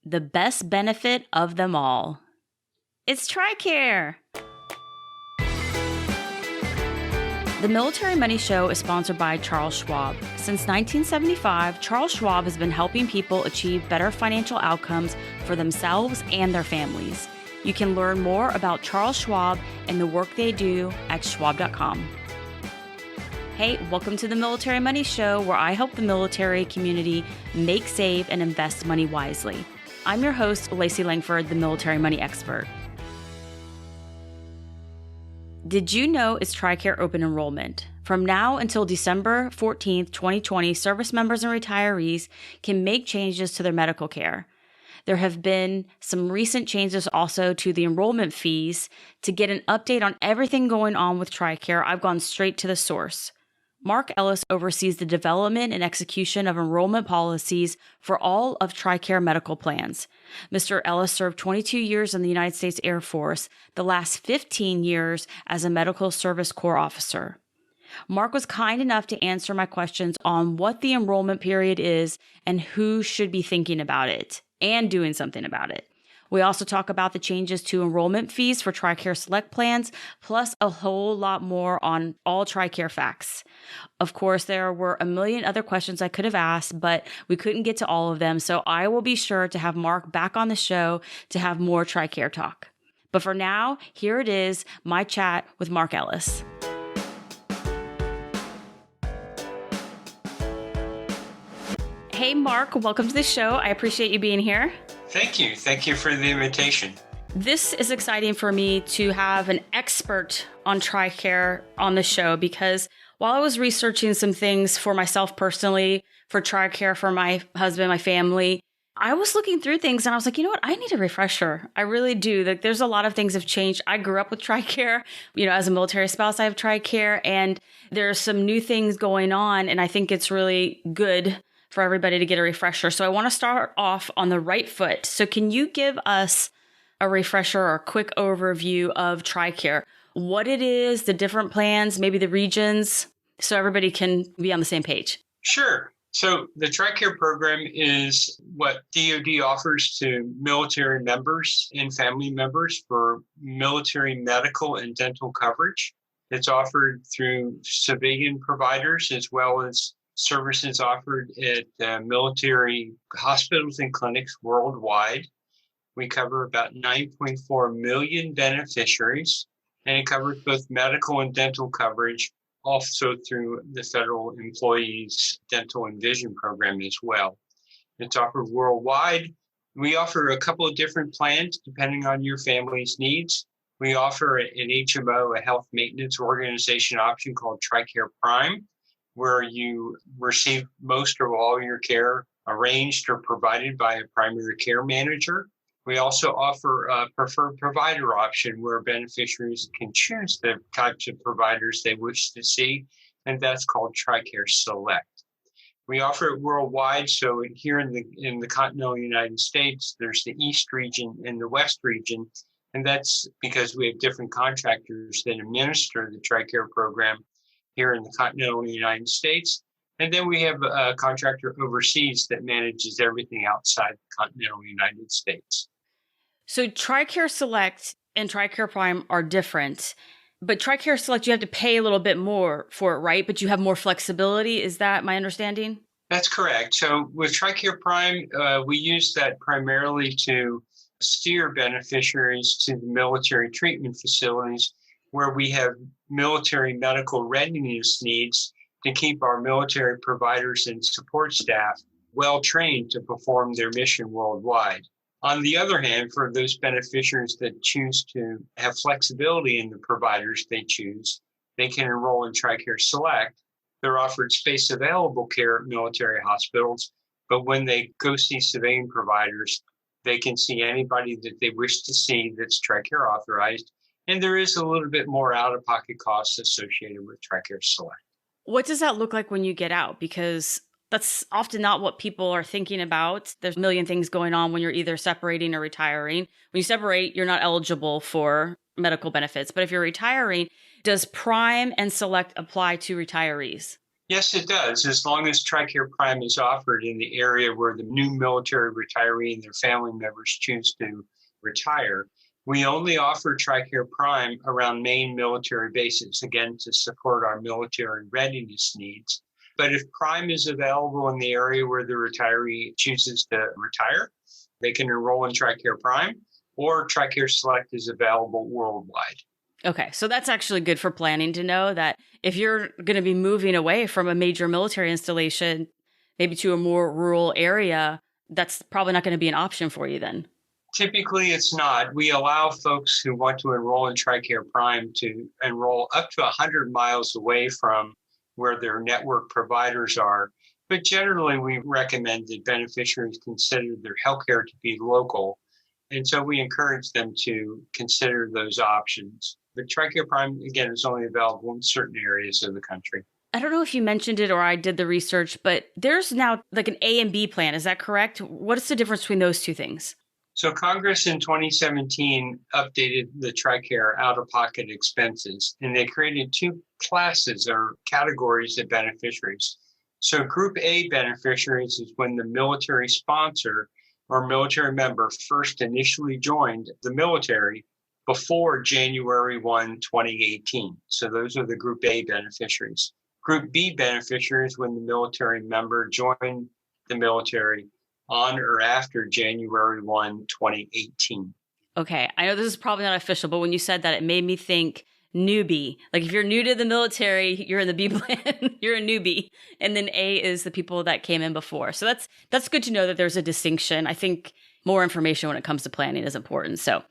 the best benefit of them all. It's Tricare! The Military Money Show is sponsored by Charles Schwab. Since 1975, Charles Schwab has been helping people achieve better financial outcomes for themselves and their families. You can learn more about Charles Schwab and the work they do at schwab.com. Hey, welcome to the Military Money Show, where I help the military community make, save, and invest money wisely. I'm your host, Lacey Langford, the military money expert. Did you know it's Tricare Open Enrollment? From now until December 14th, 2020, service members and retirees can make changes to their medical care. There have been some recent changes also to the enrollment fees. To get an update on everything going on with Tricare, I've gone straight to the source. Mark Ellis oversees the development and execution of enrollment policies for all of Tricare medical plans. Mr. Ellis served 22 years in the United States Air Force, the last 15 years as a Medical Service Corps officer. Mark was kind enough to answer my questions on what the enrollment period is and who should be thinking about it and doing something about it. We also talk about the changes to enrollment fees for Tricare Select plans, plus a whole lot more on all Tricare facts. Of course, there were a million other questions I could have asked, but we couldn't get to all of them, so I will be sure to have Mark back on the show to have more Tricare talk. But for now, here it is, my chat with Mark Ellis. Hey, Mark, welcome to the show. I appreciate you being here. Thank you. Thank you for the invitation. This is exciting for me to have an expert on Tricare on the show, because while I was researching some things for myself personally, for Tricare, for my husband, my family, I was looking through things and I was like, you know what? I need a refresher. I really do. Like, there's a lot of things have changed. I grew up with Tricare. As a military spouse, I have Tricare, and there's some new things going on. And I think it's really good for everybody to get a refresher. So I want to start off on the right foot. So can you give us a refresher or a quick overview of Tricare? What it is, the different plans, maybe the regions, so everybody can be on the same page. Sure. So the Tricare program is what DoD offers to military members and family members for military medical and dental coverage. It's offered through civilian providers as well as services offered at military hospitals and clinics worldwide. We cover about 9.4 million beneficiaries, and it covers both medical and dental coverage, also through the Federal Employees Dental and Vision Program as well. It's offered worldwide. We offer a couple of different plans depending on your family's needs. We offer an HMO, a health maintenance organization option called Tricare Prime, where you receive most of all your care arranged or provided by a primary care manager. We also offer a preferred provider option where beneficiaries can choose the types of providers they wish to see, and that's called Tricare Select. We offer it worldwide, so here in the continental United States, there's the East region and the West region, and that's because we have different contractors that administer the Tricare program here in the continental United States. And then we have a contractor overseas that manages everything outside the continental United States. So Tricare Select and Tricare Prime are different, but Tricare Select, you have to pay a little bit more for it, right? But you have more flexibility. Is that my understanding? That's correct. So with Tricare Prime, we use that primarily to steer beneficiaries to the military treatment facilities where we have military medical readiness needs to keep our military providers and support staff well trained to perform their mission worldwide. On the other hand, for those beneficiaries that choose to have flexibility in the providers they choose, they can enroll in Tricare Select. They're offered space available care at military hospitals, but when they go see civilian providers, they can see anybody that they wish to see that's Tricare authorized. And there is a little bit more out-of-pocket costs associated with Tricare Select. What does that look like when you get out? Because that's often not what people are thinking about. There's a million things going on when you're either separating or retiring. When you separate, you're not eligible for medical benefits. But if you're retiring, does Prime and Select apply to retirees? Yes, it does, as long as Tricare Prime is offered in the area where the new military retiree and their family members choose to retire. We only offer Tricare Prime around main military bases, again, to support our military readiness needs. But if Prime is available in the area where the retiree chooses to retire, they can enroll in Tricare Prime, or Tricare Select is available worldwide. Okay, so that's actually good for planning to know that if you're going to be moving away from a major military installation, maybe to a more rural area, that's probably not going to be an option for you then. Typically, it's not. We allow folks who want to enroll in Tricare Prime to enroll up to 100 miles away from where their network providers are. But generally, we recommend that beneficiaries consider their healthcare to be local. And so we encourage them to consider those options. But Tricare Prime, again, is only available in certain areas of the country. I don't know if you mentioned it or I did the research, but there's now like an A and B plan. Is that correct? What is the difference between those two things? So Congress in 2017 updated the Tricare out-of-pocket expenses, and they created two classes or categories of beneficiaries. So Group A beneficiaries is when the military sponsor or military member first initially joined the military before January 1, 2018. So those are the Group A beneficiaries. Group B beneficiaries when the military member joined the military on or after January 1, 2018. Okay, I know this is probably not official, but when you said that, it made me think newbie. Like if you're new to the military, you're in the B plan, you're a newbie. And then A is the people that came in before. So that's good to know that there's a distinction. I think more information when it comes to planning is important. So,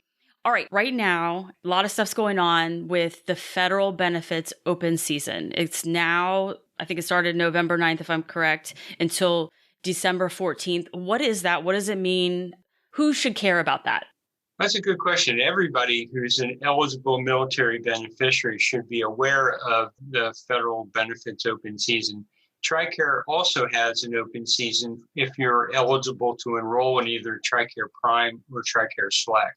all right, right now, a lot of stuff's going on with the federal benefits open season. It's now, I think it started November 9th, if I'm correct, until December 14th. What is that? What does it mean? Who should care about that? That's a good question. Everybody who's an eligible military beneficiary should be aware of the federal benefits open season. Tricare also has an open season if you're eligible to enroll in either Tricare Prime or Tricare Select.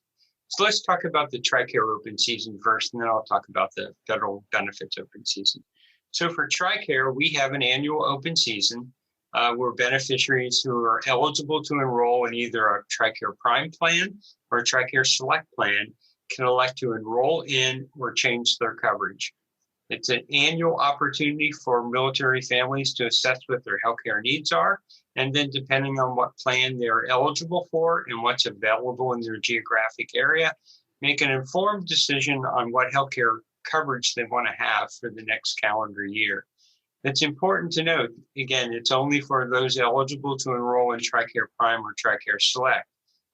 So let's talk about the Tricare open season first, and then I'll talk about the federal benefits open season. So for Tricare, we have an annual open season where beneficiaries who are eligible to enroll in either a Tricare Prime plan or a Tricare Select plan can elect to enroll in or change their coverage. It's an annual opportunity for military families to assess what their healthcare needs are, and then depending on what plan they're eligible for and what's available in their geographic area, make an informed decision on what healthcare coverage they want to have for the next calendar year. It's important to note, again, it's only for those eligible to enroll in Tricare Prime or Tricare Select.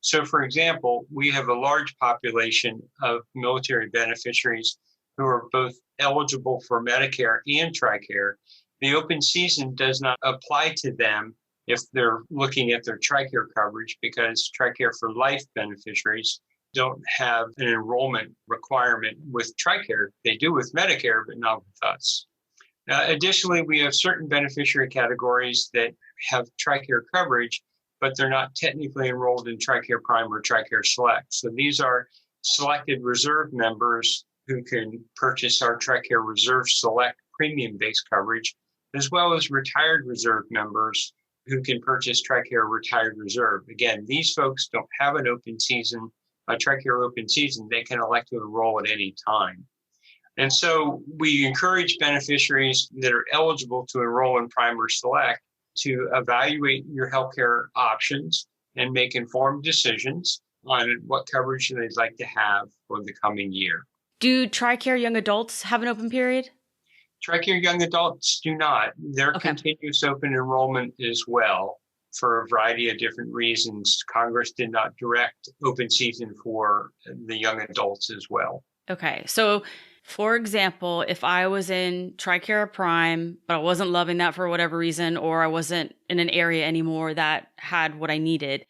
So, for example, we have a large population of military beneficiaries who are both eligible for Medicare and Tricare. The open season does not apply to them if they're looking at their Tricare coverage because Tricare for Life beneficiaries don't have an enrollment requirement with Tricare. They do with Medicare, but not with us. Additionally, we have certain beneficiary categories that have Tricare coverage, but they're not technically enrolled in Tricare Prime or Tricare Select. So these are selected reserve members who can purchase our Tricare Reserve Select premium-based coverage, as well as retired reserve members who can purchase Tricare Retired Reserve. Again, these folks don't have an open season, a Tricare open season. They can elect to enroll at any time. And so we encourage beneficiaries that are eligible to enroll in Prime or Select to evaluate your healthcare options and make informed decisions on what coverage they'd like to have for the coming year. Do Tricare young adults have an open period? Tricare young adults do not. They're continuous open enrollment as well for a variety of different reasons. Congress did not direct open season for the young adults as well. Okay. So, for example, if I was in Tricare Prime, but I wasn't loving that for whatever reason, or I wasn't in an area anymore that had what I needed,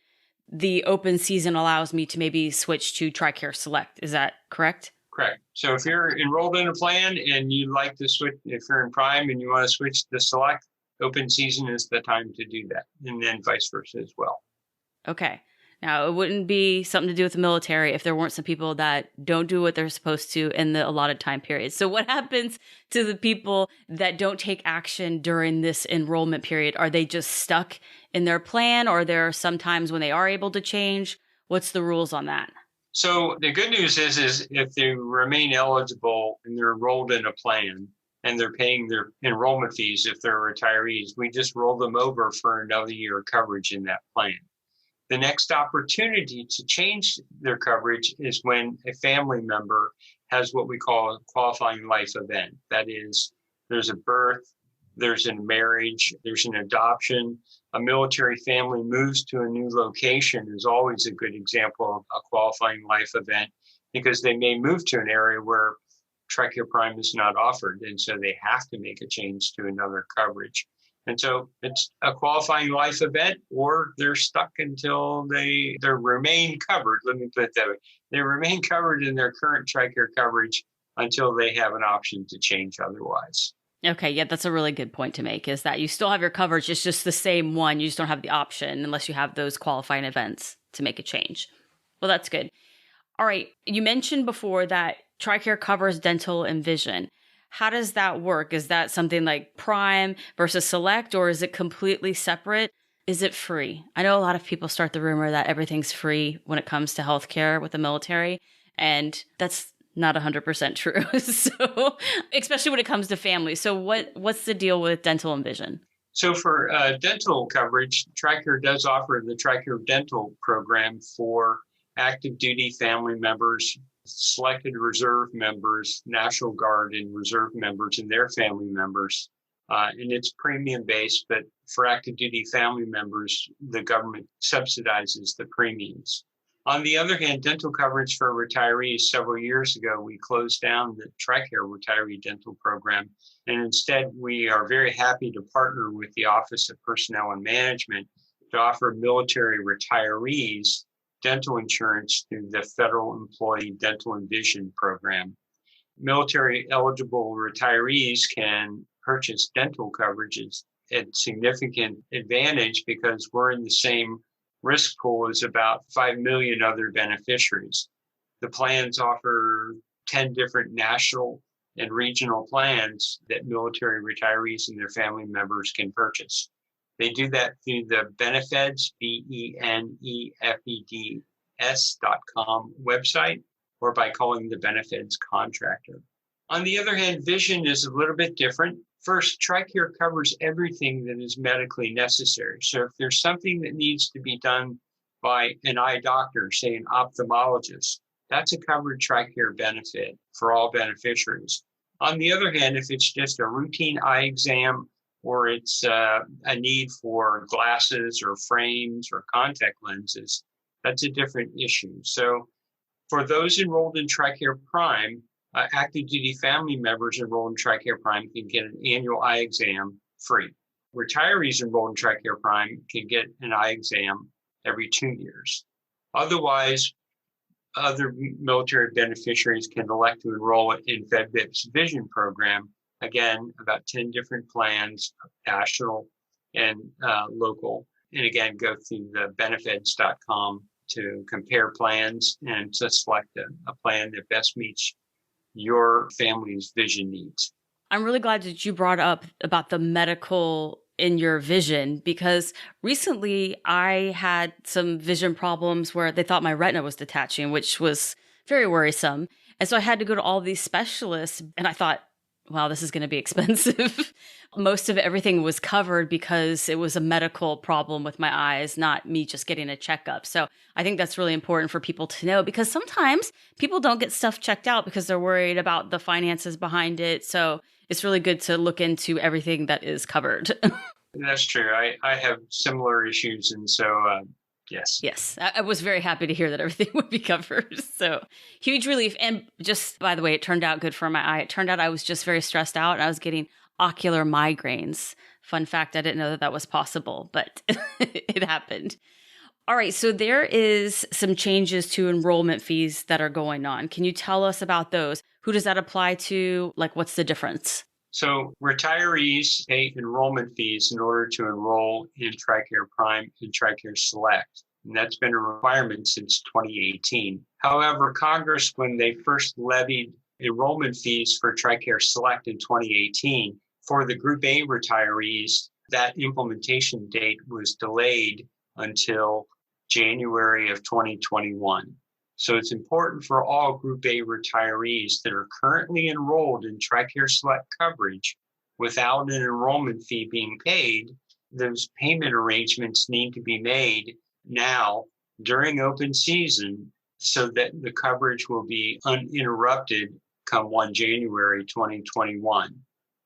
the open season allows me to maybe switch to Tricare Select. Is that correct? Correct. So if you're enrolled in a plan and you'd like to switch, if you're in Prime and you want to switch to Select, open season is the time to do that. And then vice versa as well. Okay. Now, it wouldn't be something to do with the military if there weren't some people that don't do what they're supposed to in the allotted time period. So what happens to the people that don't take action during this enrollment period? Are they just stuck in their plan, or there are some times when they are able to change? What's the rules on that? So the good news is if they remain eligible and they're enrolled in a plan and they're paying their enrollment fees, if they're retirees, we just roll them over for another year of coverage in that plan. The next opportunity to change their coverage is when a family member has what we call a qualifying life event. That is, there's a birth, there's a marriage, there's an adoption, a military family moves to a new location is always a good example of a qualifying life event, because they may move to an area where Tricare Prime is not offered, and so they have to make a change to another coverage. And so it's a qualifying life event, or they're stuck until they remain covered. Let me put it that way. They remain covered in their current Tricare coverage until they have an option to change otherwise. Okay, yeah, that's a really good point to make, is that you still have your coverage. It's just the same one. You just don't have the option unless you have those qualifying events to make a change. Well, that's good. All right. You mentioned before that Tricare covers dental and vision. How does that work? Is that something like Prime versus Select, or is it completely separate? Is it free? I know a lot of people start the rumor that everything's free when it comes to healthcare with the military, and that's not 100% true. So, especially when it comes to family. So what's the deal with dental and vision? So for dental coverage, Tricare does offer the Tricare Dental program for active duty family members, selected reserve members, National Guard and reserve members and their family members. And it's premium based, but for active duty family members, the government subsidizes the premiums. On the other hand, dental coverage for retirees, several years ago, we closed down the Tricare retiree dental program. And instead, we are very happy to partner with the Office of Personnel and Management to offer military retirees dental insurance through the Federal Employee Dental and Vision Program. Military eligible retirees can purchase dental coverages at significant advantage because we're in the same risk pool as about 5 million other beneficiaries. The plans offer 10 different national and regional plans that military retirees and their family members can purchase. They do that through the Benefeds, BENEFEDS.com website, or by calling the Benefeds contractor. On the other hand, vision is a little bit different. First, Tricare covers everything that is medically necessary. So if there's something that needs to be done by an eye doctor, say an ophthalmologist, that's a covered Tricare benefit for all beneficiaries. On the other hand, if it's just a routine eye exam, or it's a need for glasses or frames or contact lenses, that's a different issue. So for those enrolled in Tricare Prime, active duty family members enrolled in Tricare Prime can get an annual eye exam free. Retirees enrolled in Tricare Prime can get an eye exam every 2 years. Otherwise, other military beneficiaries can elect to enroll in FedVIP's Vision program. Again, about 10 different plans, national and local. And again, go through the benefeds.com to compare plans and to select a plan that best meets your family's vision needs. I'm really glad that you brought up about the medical in your vision, because recently I had some vision problems where they thought my retina was detaching, which was very worrisome. And so I had to go to all these specialists, and I thought, wow, this is going to be expensive. Most of everything was covered because it was a medical problem with my eyes, not me just getting a checkup. So I think that's really important for people to know, because sometimes people don't get stuff checked out because they're worried about the finances behind it. So it's really good to look into everything that is covered. That's true. I have similar issues. And so, yes. Yes. I was very happy to hear that everything would be covered. So huge relief. And just, by the way, it turned out good for my eye. It turned out I was just very stressed out. I was getting ocular migraines. Fun fact, I didn't know that that was possible, but it happened. All right. So there is some changes to enrollment fees that are going on. Can you tell us about those? Who does that apply to? Like, what's the difference? So retirees pay enrollment fees in order to enroll in Tricare Prime and Tricare Select. And that's been a requirement since 2018. However, Congress, when they first levied enrollment fees for Tricare Select in 2018, for the Group A retirees, that implementation date was delayed until January of 2021. So it's important for all Group A retirees that are currently enrolled in Tricare Select coverage without an enrollment fee being paid. Those payment arrangements need to be made now during open season so that the coverage will be uninterrupted come 1 January 2021.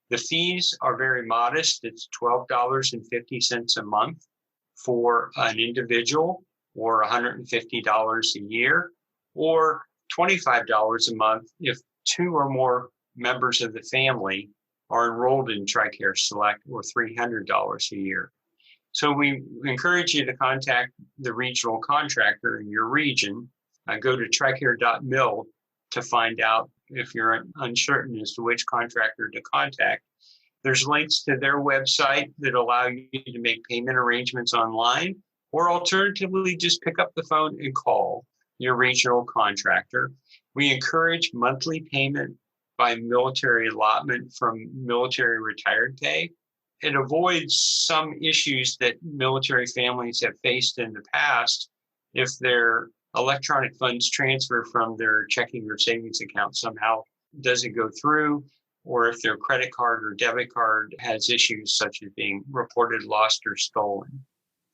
The fees are very modest. It's $12.50 a month for an individual, or $150 a year, or $25 a month if 2 or more members of the family are enrolled in Tricare Select, or $300 a year. So we encourage you to contact the regional contractor in your region. Go to tricare.mil to find out if you're uncertain as to which contractor to contact. There's links to their website that allow you to make payment arrangements online, or alternatively, just pick up the phone and call your regional contractor. We encourage monthly payment by military allotment from military retired pay. It avoids some issues that military families have faced in the past if their electronic funds transfer from their checking or savings account somehow doesn't go through, or if their credit card or debit card has issues such as being reported lost or stolen.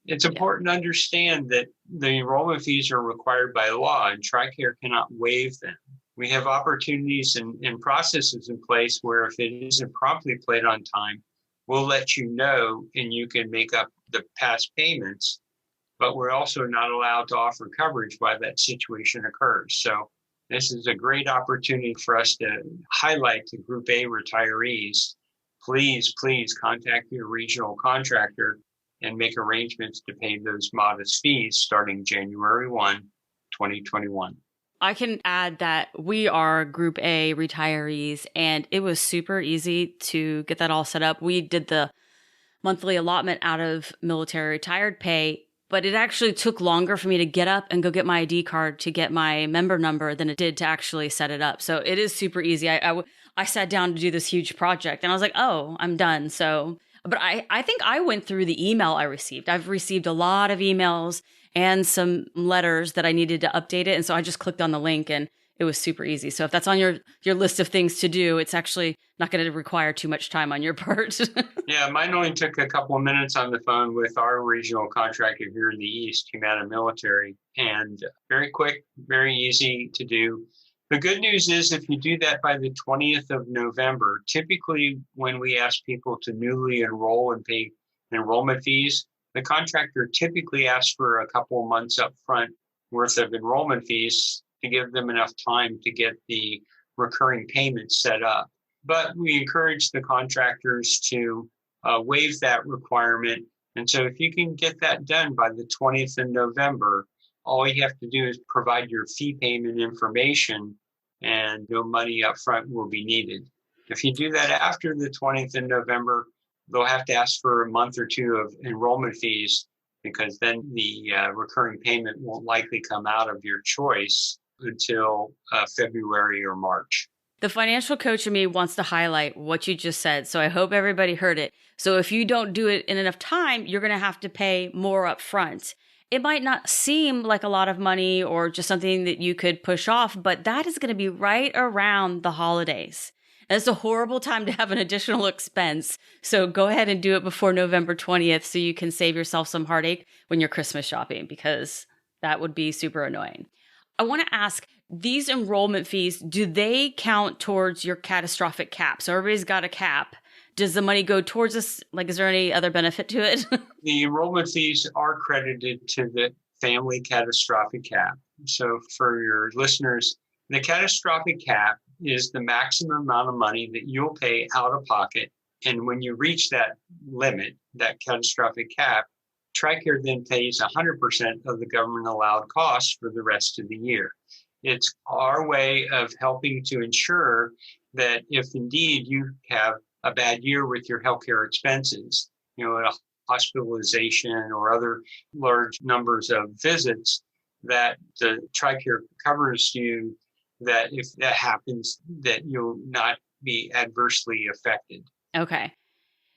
It's important to understand that the enrollment fees are required by law, and Tricare cannot waive them. We have opportunities and processes in place where if it isn't promptly paid on time, we'll let you know and you can make up the past payments, but we're also not allowed to offer coverage while that situation occurs. So this is a great opportunity for us to highlight to Group A retirees. Please contact your regional contractor and make arrangements to pay those modest fees starting January 1, 2021. I can add that we are Group A retirees, and it was super easy to get that all set up. We did the monthly allotment out of military retired pay, but it actually took longer for me to get up and go get my ID card to get my member number than it did to actually set it up. So it is super easy. I sat down to do this huge project, and I was like, oh, I'm done. So, but I think I went through the email I received. I've received a lot of emails and some letters that I needed to update it. And so I just clicked on the link and it was super easy. So if that's on your list of things to do, it's actually not going to require too much time on your part. Yeah, mine only took a couple of minutes on the phone with our regional contractor here in the East, Humana Military, and very quick, very easy to do. The good news is if you do that by the 20th of November, typically when we ask people to newly enroll and pay enrollment fees, the contractor typically asks for a couple of months up front worth of enrollment fees to give them enough time to get the recurring payments set up. But we encourage the contractors to waive that requirement. And so if you can get that done by the 20th of November, all you have to do is provide your fee payment information and no money up front will be needed. If you do that after the 20th of November, they'll have to ask for a month or two of enrollment fees because then the recurring payment won't likely come out of your choice until February or March. The financial coach in me wants to highlight what you just said, so I hope everybody heard it. So if you don't do it in enough time, you're going to have to pay more up front. It might not seem like a lot of money or just something that you could push off, but that is going to be right around the holidays. And it's a horrible time to have an additional expense. So go ahead and do it before November 20th so you can save yourself some heartache when you're Christmas shopping, because that would be super annoying. I want to ask, these enrollment fees, do they count towards your catastrophic cap? So everybody's got a cap. Does the money go towards this? Like, is there any other benefit to it? The enrollment fees are credited to the family catastrophic cap. So for your listeners, the catastrophic cap is the maximum amount of money that you'll pay out of pocket. And when you reach that limit, that catastrophic cap, Tricare then pays 100% of the government allowed costs for the rest of the year. It's our way of helping to ensure that if indeed you have a bad year with your healthcare expenses, a hospitalization or other large numbers of visits, that the Tricare covers you, that if that happens, that you'll not be adversely affected. Okay.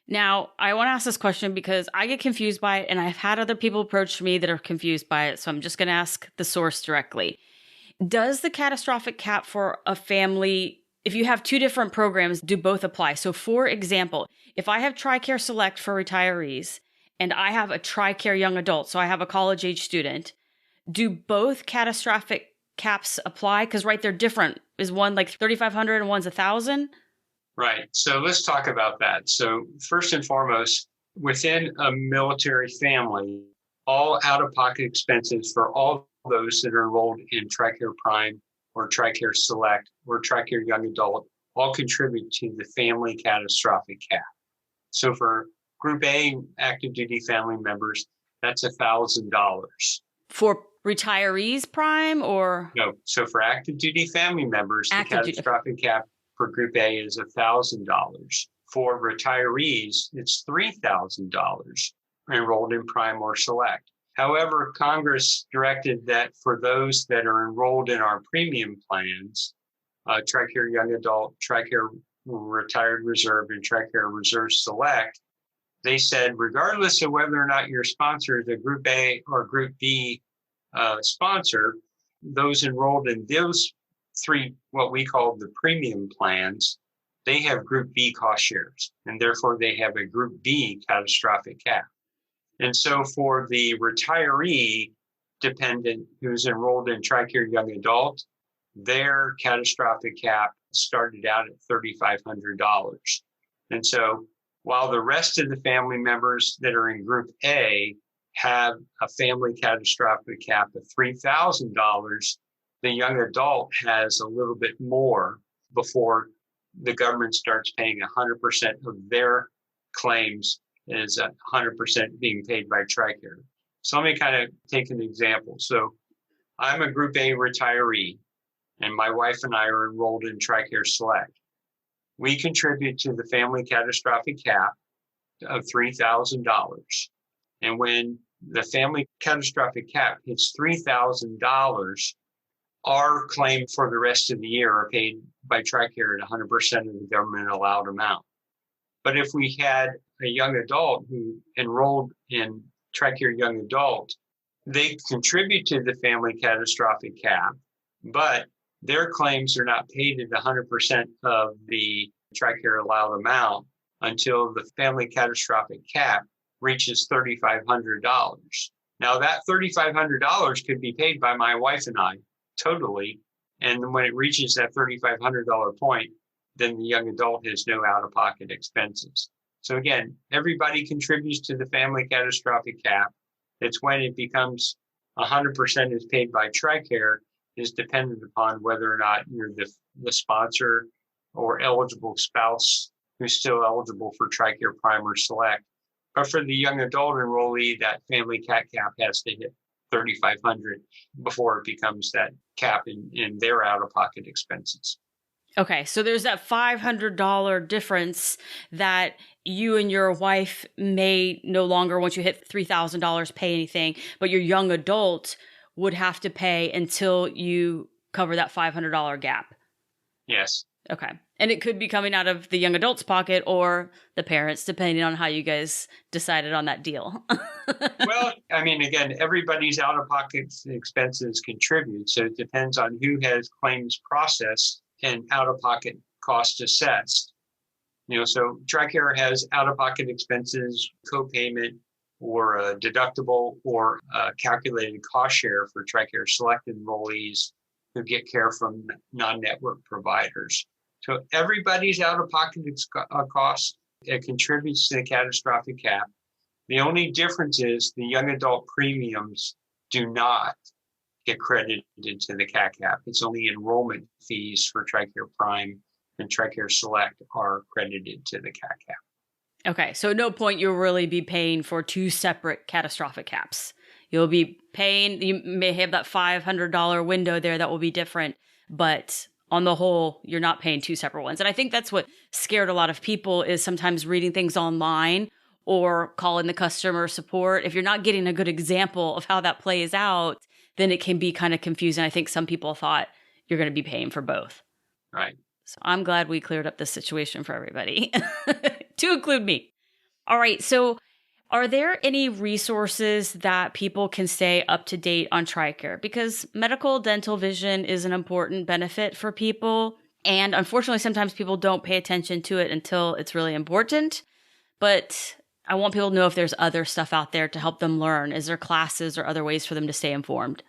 Now, I want to ask this question because I get confused by it, and I've had other people approach me that are confused by it. So I'm just going to ask the source directly. Does the catastrophic cap for a family, if you have two different programs, do both apply? So for example, if I have Tricare Select for retirees and I have a Tricare young adult, so I have a college age student, do both catastrophic caps apply? Because they're different. Is one like 3,500 and one's 1,000? Right. So let's talk about that. So first and foremost, within a military family, all out-of-pocket expenses for all those that are enrolled in Tricare Prime or Tricare Select or Tricare Young Adult all contribute to the family catastrophic cap. So for Group A active duty family members, that's $1,000. For retirees Prime or? No. So for active duty family members, the catastrophic cap for Group A is $1,000. For retirees, it's $3,000 enrolled in Prime or Select. However, Congress directed that for those that are enrolled in our premium plans, Tricare Young Adult, Tricare Retired Reserve, and Tricare Reserve Select, they said, regardless of whether or not your sponsor is a Group A or Group B sponsor, those enrolled in those three, what we call the premium plans, they have Group B cost shares, and therefore they have a Group B catastrophic cap. And so for the retiree dependent who's enrolled in Tricare Young Adult, their catastrophic cap started out at $3,500. And so while the rest of the family members that are in Group A have a family catastrophic cap of $3,000, the young adult has a little bit more before the government starts paying 100% of their claims, is 100% being paid by Tricare. So let me kind of take an example. So I'm a Group A retiree, and my wife and I are enrolled in Tricare Select. We contribute to the family catastrophic cap of $3,000. And when the family catastrophic cap hits $3,000, our claim for the rest of the year are paid by Tricare at 100% of the government allowed amount. But if we had a young adult who enrolled in Tricare Young Adult, they contribute to the family catastrophic cap, but their claims are not paid at 100% of the Tricare allowed amount until the family catastrophic cap reaches $3,500. Now that $3,500 could be paid by my wife and I totally. And when it reaches that $3,500 point, then the young adult has no out-of-pocket expenses. So again, everybody contributes to the family catastrophic cap. It's when it becomes 100% is paid by Tricare is dependent upon whether or not you're the sponsor or eligible spouse who's still eligible for Tricare Prime or Select. But for the young adult enrollee, that family cap has to hit $3,500 before it becomes that cap in their out-of-pocket expenses. Okay, so there's that $500 difference that you and your wife may no longer, once you hit $3,000, pay anything, but your young adult would have to pay until you cover that $500 gap. Yes. Okay. And it could be coming out of the young adult's pocket or the parents, depending on how you guys decided on that deal. Well, I mean, again, everybody's out-of-pocket expenses contribute, so it depends on who has claims processed and out-of-pocket cost assessed. So Tricare has out-of-pocket expenses, co-payment, or a deductible, or a calculated cost share for Tricare Select enrollees who get care from non-network providers. So everybody's out-of-pocket cost contributes to the catastrophic cap. The only difference is the young adult premiums do not get credited into the CAT cap. It's only enrollment fees for Tricare Prime and Tricare Select are credited to the CAT cap. Okay, so at no point you'll really be paying for two separate catastrophic caps. You'll be paying, you may have that $500 window there that will be different, but on the whole, you're not paying two separate ones. And I think that's what scared a lot of people is sometimes reading things online or call in the customer support. If you're not getting a good example of how that plays out, then it can be kind of confusing. I think some people thought you're going to be paying for both. Right. So I'm glad we cleared up this situation for everybody, to include me. All right. So are there any resources that people can stay up to date on Tricare? Because medical, dental, vision is an important benefit for people. And unfortunately, sometimes people don't pay attention to it until it's really important. But I want people to know if there's other stuff out there to help them learn. Is there classes or other ways for them to stay informed?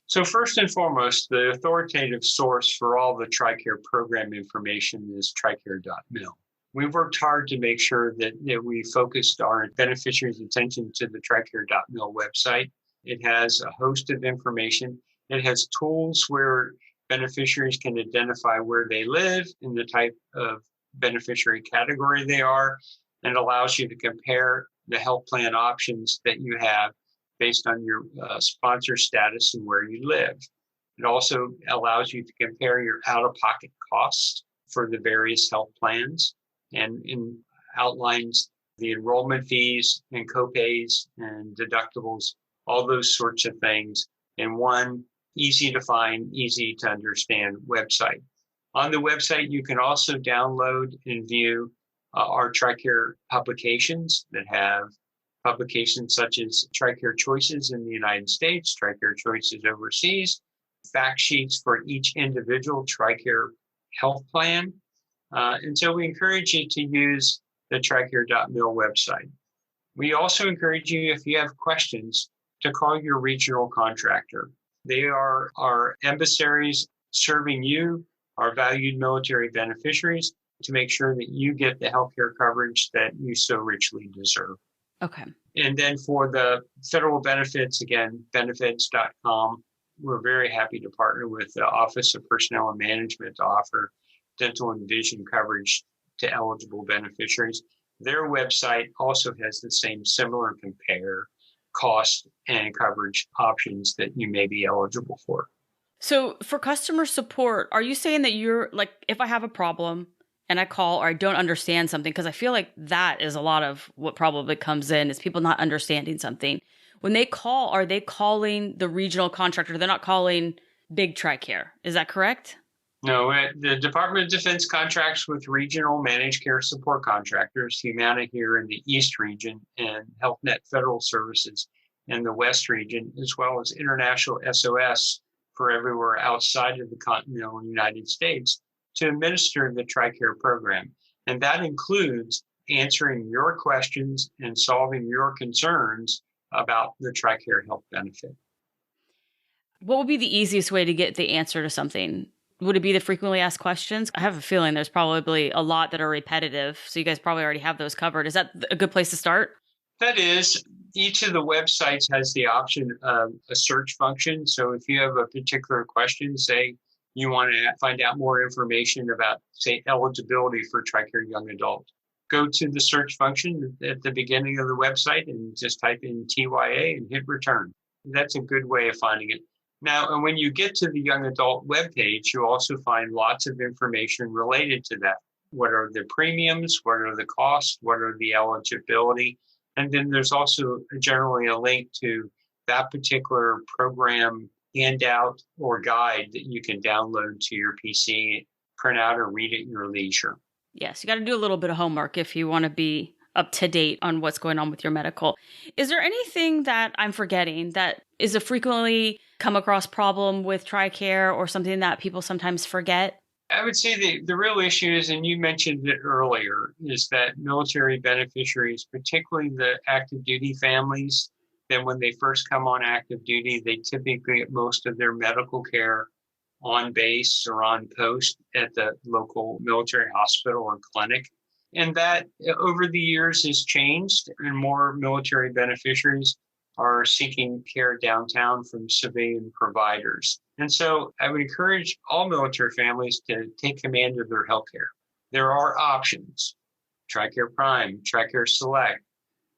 So first and foremost, the authoritative source for all the Tricare program information is tricare.mil. We've worked hard to make sure that we focused our beneficiaries' attention to the tricare.mil website. It has a host of information. It has tools where beneficiaries can identify where they live and the type of beneficiary category they are, and allows you to compare the health plan options that you have based on your sponsor status and where you live. It also allows you to compare your out-of-pocket costs for the various health plans and outlines the enrollment fees and copays and deductibles, all those sorts of things in one easy to find, easy to understand website. On the website, you can also download and view our Tricare publications that have publications such as Tricare Choices in the United States, Tricare Choices overseas, fact sheets for each individual Tricare health plan. And so we encourage you to use the tricare.mil website. We also encourage you, if you have questions, to call your regional contractor. They are our emissaries serving you, our valued military beneficiaries, to make sure that you get the healthcare coverage that you so richly deserve. Okay. And then for the federal benefits, again, benefits.com, we're very happy to partner with the Office of Personnel and Management to offer dental and vision coverage to eligible beneficiaries. Their website also has the same similar compare cost and coverage options that you may be eligible for. So for customer support, are you saying that you're like, if I have a problem and I call or I don't understand something, because I feel like that is a lot of what probably comes in is people not understanding something. When they call, are they calling the regional contractor? They're not calling Big Tricare. Is that correct? No, the Department of Defense contracts with regional managed care support contractors, Humana here in the East region and HealthNet Federal Services in the West region, as well as International SOS for everywhere outside of the continental United States to administer the Tricare program. And that includes answering your questions and solving your concerns about the Tricare health benefit. What would be the easiest way to get the answer to something? Would it be the frequently asked questions? I have a feeling there's probably a lot that are repetitive. So you guys probably already have those covered. Is that a good place to start? That is. Each of the websites has the option of a search function. So if you have a particular question, say you want to find out more information about, say, eligibility for Tricare Young Adult, go to the search function at the beginning of the website and just type in TYA and hit return. That's a good way of finding it. Now, and when you get to the Young Adult webpage, you also find lots of information related to that. What are the premiums? What are the costs? What are the eligibility? And then there's also generally a link to that particular program handout or guide that you can download to your PC, print out, or read at your leisure. Yes, you got to do a little bit of homework if you want to be up to date on what's going on with your medical. Is there anything that I'm forgetting that is a frequently come across problem with Tricare or something that people sometimes forget? I would say the real issue is, and you mentioned it earlier, is that military beneficiaries, particularly the active duty families, then when they first come on active duty, they typically get most of their medical care on base or on post at the local military hospital or clinic. And that over the years has changed, and more military beneficiaries are seeking care downtown from civilian providers. And so I would encourage all military families to take command of their healthcare. There are options: Tricare Prime, Tricare Select.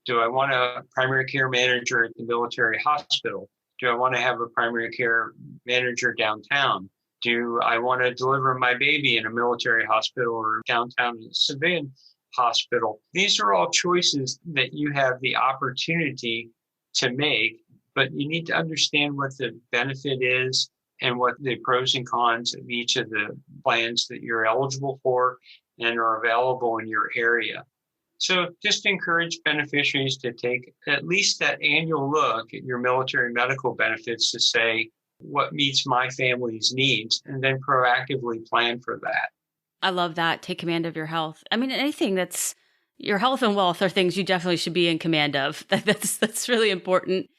Do I want a primary care manager at the military hospital? Do I want to have a primary care manager downtown? Do I want to deliver my baby in a military hospital or downtown in a civilian hospital. These are all choices that you have the opportunity to make, but you need to understand what the benefit is and what the pros and cons of each of the plans that you're eligible for and are available in your area. So just encourage beneficiaries to take at least that annual look at your military medical benefits to say what meets my family's needs, and then proactively plan for that. I love that. Take command of your health. I mean, anything that's your health and wealth are things you definitely should be in command of. That's really important.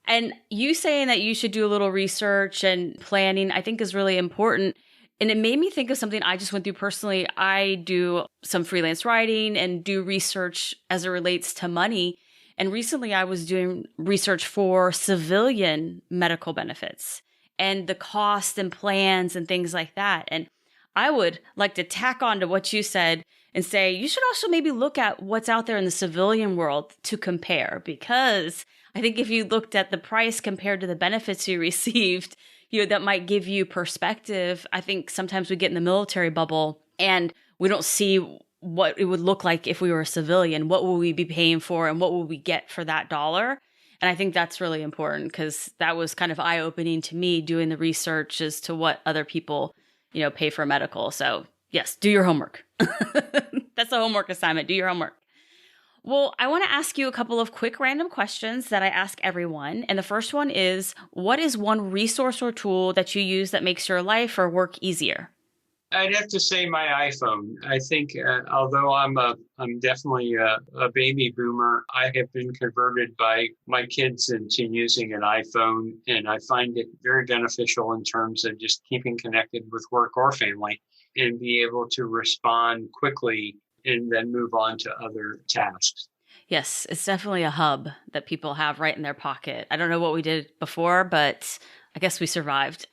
And you saying that you should do a little research and planning, I think is really important. And it made me think of something I just went through personally. I do some freelance writing and do research as it relates to money. And recently I was doing research for civilian medical benefits and the cost and plans and things like that. And I would like to tack on to what you said and say, you should also maybe look at what's out there in the civilian world to compare, because I think if you looked at the price compared to the benefits you received, that might give you perspective. I think sometimes we get in the military bubble and we don't see what it would look like if we were a civilian. What will we be paying for and what will we get for that dollar? And I think that's really important, because that was kind of eye-opening to me doing the research as to what other people, pay for medical. So yes, do your homework. That's a homework assignment. Do your homework. Well, I want to ask you a couple of quick random questions that I ask everyone. And the first one is, what is one resource or tool that you use that makes your life or work easier? I'd have to say my iPhone. I think although I'm definitely a baby boomer, I have been converted by my kids into using an iPhone, and I find it very beneficial in terms of just keeping connected with work or family and be able to respond quickly and then move on to other tasks. Yes, it's definitely a hub that people have right in their pocket. I don't know what we did before, but I guess we survived.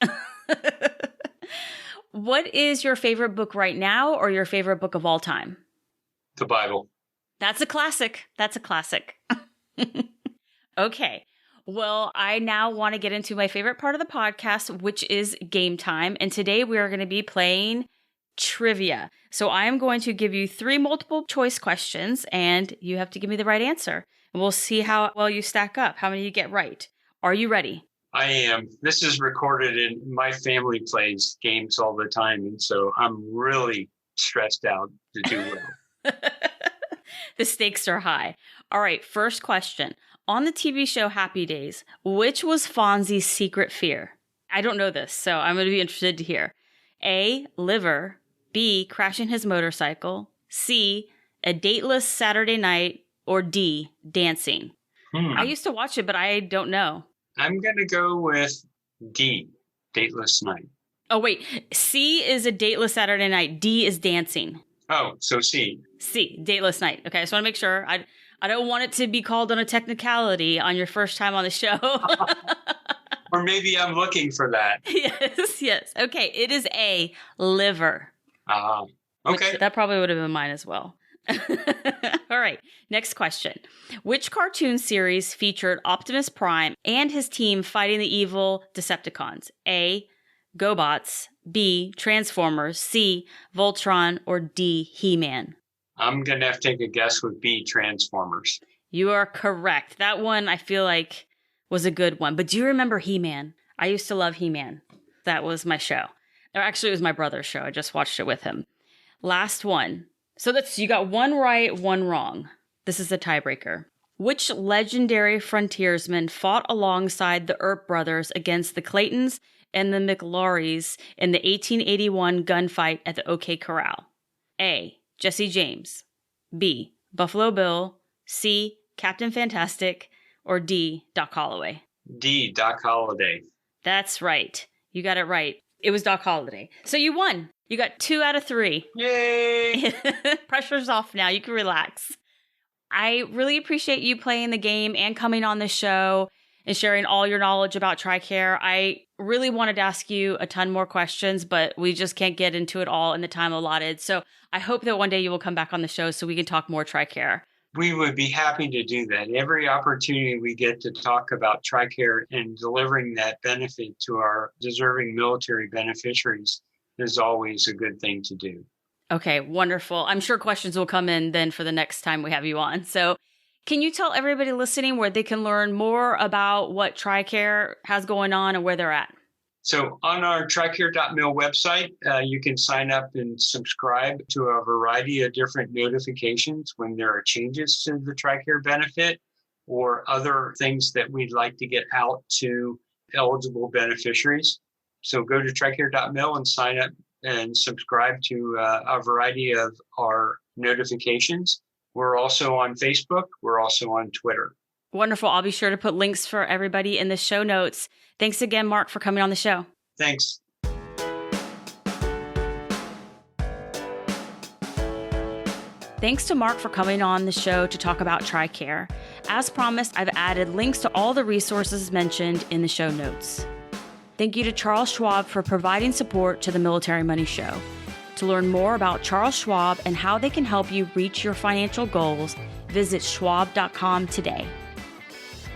What is your favorite book right now, or your favorite book of all time? The Bible. That's a classic. Okay. Well, I now want to get into my favorite part of the podcast, which is game time. And today we are going to be playing trivia. So I am going to give you 3 multiple choice questions, and you have to give me the right answer. And we'll see how well you stack up, how many you get right. Are you ready? I am. This is recorded, and my family plays games all the time, and so I'm really stressed out to do well. The stakes are high. All right, first question. On the TV show Happy Days, which was Fonzie's secret fear? I don't know this, so I'm going to be interested to hear. A, liver. B, crashing his motorcycle. C, a dateless Saturday night. Or D, dancing. I used to watch it, but I don't know. I'm going to go with D, dateless night. Oh, wait. C is a dateless Saturday night. D is dancing. Oh, so C. C, dateless night. Okay, I just want to make sure. I don't want it to be called on a technicality on your first time on the show. Or maybe I'm looking for that. Yes. Okay, it is A, liver. Okay. Which, that probably would have been mine as well. All right, next question. Which cartoon series featured Optimus Prime and his team fighting the evil Decepticons? A, GoBots. B, Transformers. C, Voltron. Or D, He-Man. I'm going to have to take a guess with B, Transformers. You are correct. That one I feel like was a good one. But do you remember He-Man? I used to love He-Man. That was my show. Or actually, it was my brother's show. I just watched it with him. Last one. So you got 1 right, 1 wrong. This is the tiebreaker. Which legendary frontiersman fought alongside the Earp brothers against the Claytons and the McLaurys in the 1881 gunfight at the OK Corral? A, Jesse James. B, Buffalo Bill. C, Captain Fantastic. Or D, Doc Holliday. D, Doc Holliday. That's right. You got it right. It was Doc Holliday. So you won. You got 2 out of 3. Yay! Pressure's off now. You can relax. I really appreciate you playing the game and coming on the show and sharing all your knowledge about Tricare. I really wanted to ask you a ton more questions, but we just can't get into it all in the time allotted. So I hope that one day you will come back on the show so we can talk more Tricare. We would be happy to do that. Every opportunity we get to talk about Tricare and delivering that benefit to our deserving military beneficiaries is always a good thing to do. Okay, wonderful. I'm sure questions will come in then for the next time we have you on. So can you tell everybody listening where they can learn more about what Tricare has going on and where they're at? So on our Tricare.mil website, you can sign up and subscribe to a variety of different notifications when there are changes to the Tricare benefit or other things that we'd like to get out to eligible beneficiaries. So go to Tricare.mil and sign up and subscribe to a variety of our notifications. We're also on Facebook. We're also on Twitter. Wonderful. I'll be sure to put links for everybody in the show notes. Thanks again, Mark, for coming on the show. Thanks. Thanks to Mark for coming on the show to talk about Tricare. As promised, I've added links to all the resources mentioned in the show notes. Thank you to Charles Schwab for providing support to the Military Money Show. To learn more about Charles Schwab and how they can help you reach your financial goals, visit schwab.com today.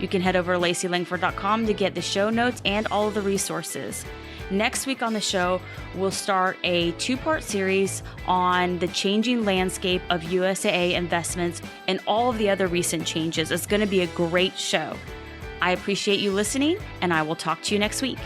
You can head over to LaceyLangford.com to get the show notes and all of the resources. Next week on the show, we'll start a 2-part series on the changing landscape of USAA investments and all of the other recent changes. It's going to be a great show. I appreciate you listening, and I will talk to you next week.